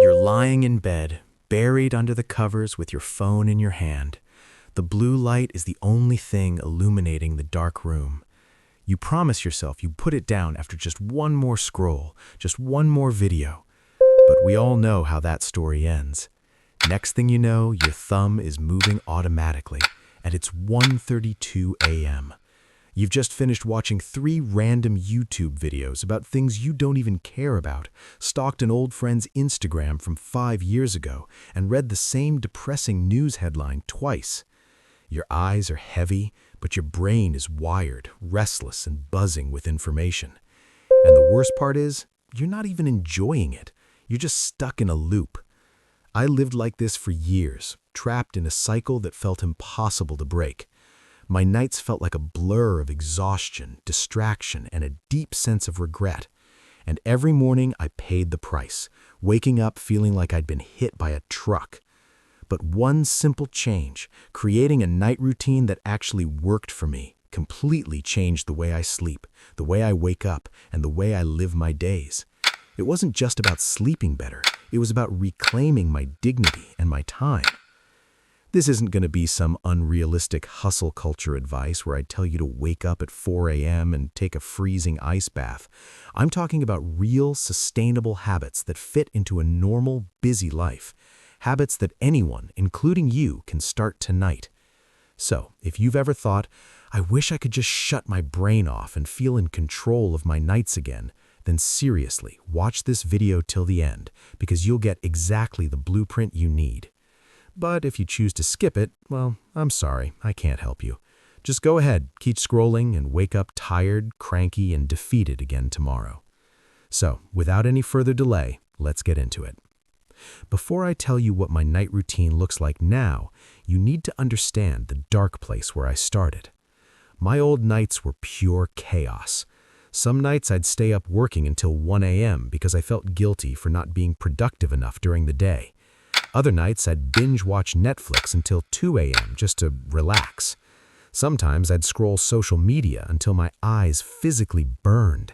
You're lying in bed, buried under the covers with your phone in your hand. The blue light is the only thing illuminating the dark room. You promise yourself you put it down after just one more scroll, just one more video. But we all know how that story ends. Next thing you know, your thumb is moving automatically, and it's 1:32 a.m. You've just finished watching 3 random YouTube videos about things you don't even care about, stalked an old friend's Instagram from 5 years ago, and read the same depressing news headline twice. Your eyes are heavy, but your brain is wired, restless, and buzzing with information. And the worst part is, you're not even enjoying it. You're just stuck in a loop. I lived like this for years, trapped in a cycle that felt impossible to break. My nights felt like a blur of exhaustion, distraction, and a deep sense of regret. And every morning I paid the price, waking up feeling like I'd been hit by a truck. But one simple change, creating a night routine that actually worked for me, completely changed the way I sleep, the way I wake up, and the way I live my days. It wasn't just about sleeping better, it was about reclaiming my dignity and my time. This isn't going to be some unrealistic hustle culture advice where I tell you to wake up at 4 a.m. and take a freezing ice bath. I'm talking about real, sustainable habits that fit into a normal, busy life. Habits that anyone, including you, can start tonight. So, if you've ever thought, I wish I could just shut my brain off and feel in control of my nights again, then seriously, watch this video till the end, because you'll get exactly the blueprint you need. But if you choose to skip it, well, I'm sorry, I can't help you. Just go ahead, keep scrolling, and wake up tired, cranky, and defeated again tomorrow. So, without any further delay, let's get into it. Before I tell you what my night routine looks like now, you need to understand the dark place where I started. My old nights were pure chaos. Some nights I'd stay up working until 1 a.m. because I felt guilty for not being productive enough during the day. Other nights I'd binge watch Netflix until 2 a.m. just to relax. Sometimes I'd scroll social media until my eyes physically burned.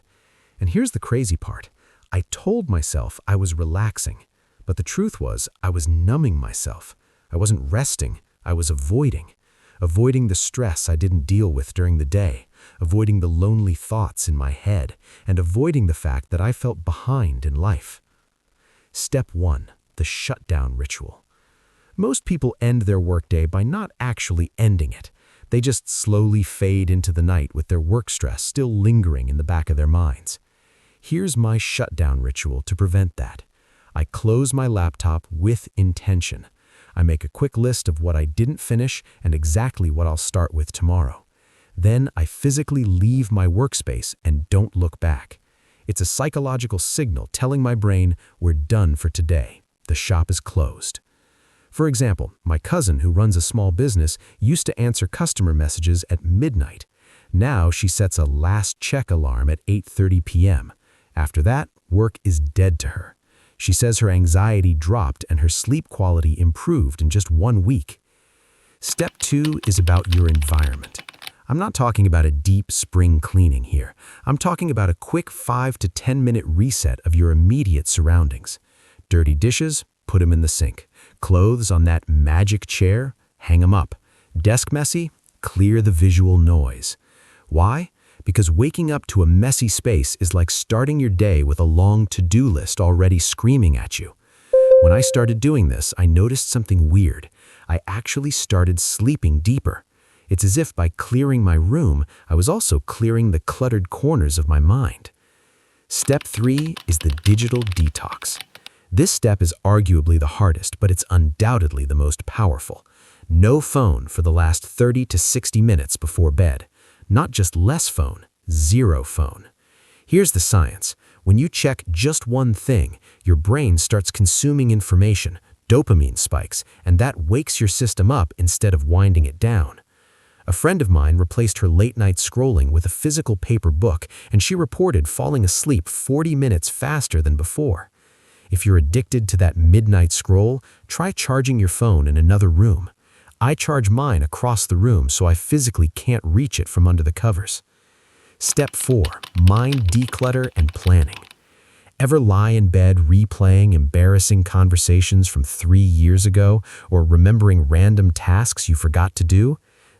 And here's the crazy part. I told myself I was relaxing, but the truth was I was numbing myself. I wasn't resting, I was avoiding the stress I didn't deal with during the day, avoiding the lonely thoughts in my head, and avoiding the fact that I felt behind in life. Step 1. The shutdown ritual. Most people end their workday by not actually ending it. They just slowly fade into the night with their work stress still lingering in the back of their minds. Here's my shutdown ritual to prevent that. I close my laptop with intention. I make a quick list of what I didn't finish and exactly what I'll start with tomorrow. Then I physically leave my workspace and don't look back. It's a psychological signal telling my brain we're done for today. The shop is closed. For example, my cousin who runs a small business used to answer customer messages at midnight. Now she sets a last check alarm at 8:30 p.m. After that, work is dead to her. She says her anxiety dropped and her sleep quality improved in just 1 week. Step 2 is about your environment. I'm not talking about a deep spring cleaning here. I'm talking about a quick 5 to 10 minute reset of your immediate surroundings. Dirty dishes, put them in the sink. Clothes on that magic chair, hang them up. Desk messy, clear the visual noise. Why? Because waking up to a messy space is like starting your day with a long to-do list already screaming at you. When I started doing this, I noticed something weird. I actually started sleeping deeper. It's as if by clearing my room, I was also clearing the cluttered corners of my mind. Step 3 is the digital detox. This step is arguably the hardest, but it's undoubtedly the most powerful. No phone for the last 30 to 60 minutes before bed. Not just less phone, 0 phone. Here's the science. When you check just one thing, your brain starts consuming information, dopamine spikes, and that wakes your system up instead of winding it down. A friend of mine replaced her late-night scrolling with a physical paper book, and she reported falling asleep 40 minutes faster than before. If you're addicted to that midnight scroll, try charging your phone in another room. I charge mine across the room so I physically can't reach it from under the covers. Step 4. Mind declutter and planning. Ever lie in bed replaying embarrassing conversations from 3 years ago or remembering random tasks you forgot to do?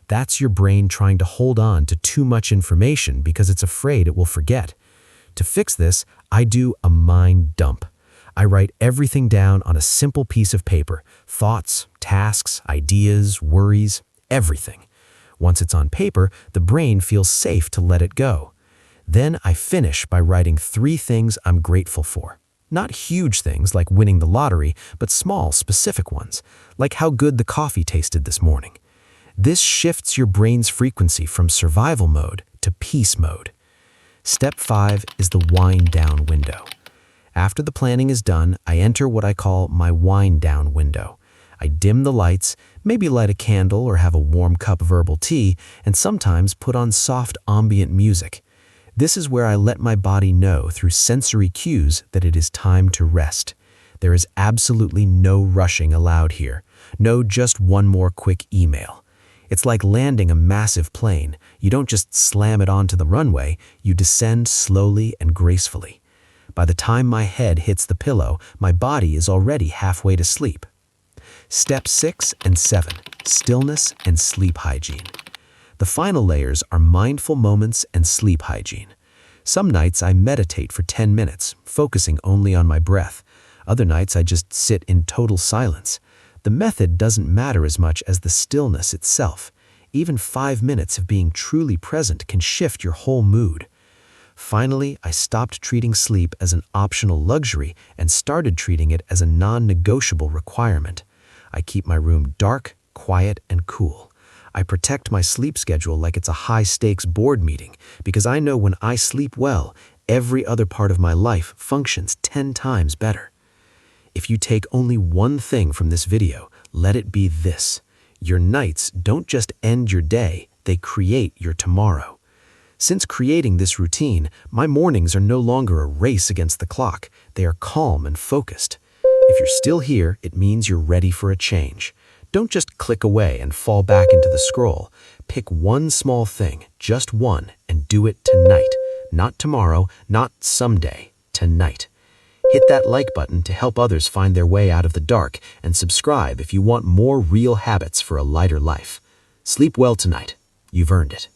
That's your brain trying to hold on to too much information because it's afraid it will forget. To fix this, I do a mind dump. I write everything down on a simple piece of paper: thoughts, tasks, ideas, worries, everything. Once it's on paper, the brain feels safe to let it go. Then I finish by writing 3 things I'm grateful for. Not huge things like winning the lottery, but small, specific ones, like how good the coffee tasted this morning. This shifts your brain's frequency from survival mode to peace mode. Step 5 is the wind down window. After the planning is done, I enter what I call my wind down window. I dim the lights, maybe light a candle or have a warm cup of herbal tea, and sometimes put on soft ambient music. This is where I let my body know through sensory cues that it is time to rest. There is absolutely no rushing allowed here. No just one more quick email. It's like landing a massive plane. You don't just slam it onto the runway, you descend slowly and gracefully. By the time my head hits the pillow, my body is already halfway to sleep. Step 6 and 7, stillness and sleep hygiene. The final layers are mindful moments and sleep hygiene. Some nights I meditate for 10 minutes, focusing only on my breath. Other nights I just sit in total silence. The method doesn't matter as much as the stillness itself. Even 5 minutes of being truly present can shift your whole mood. Finally, I stopped treating sleep as an optional luxury and started treating it as a non-negotiable requirement. I keep my room dark, quiet, and cool. I protect my sleep schedule like it's a high-stakes board meeting because I know when I sleep well, every other part of my life functions 10 times better. If you take only one thing from this video, let it be this: your nights don't just end your day, they create your tomorrow. Since creating this routine, my mornings are no longer a race against the clock. They are calm and focused. If you're still here, it means you're ready for a change. Don't just click away and fall back into the scroll. Pick one small thing, just one, and do it tonight. Not tomorrow, not someday, tonight. Hit that like button to help others find their way out of the dark, and subscribe if you want more real habits for a lighter life. Sleep well tonight. You've earned it.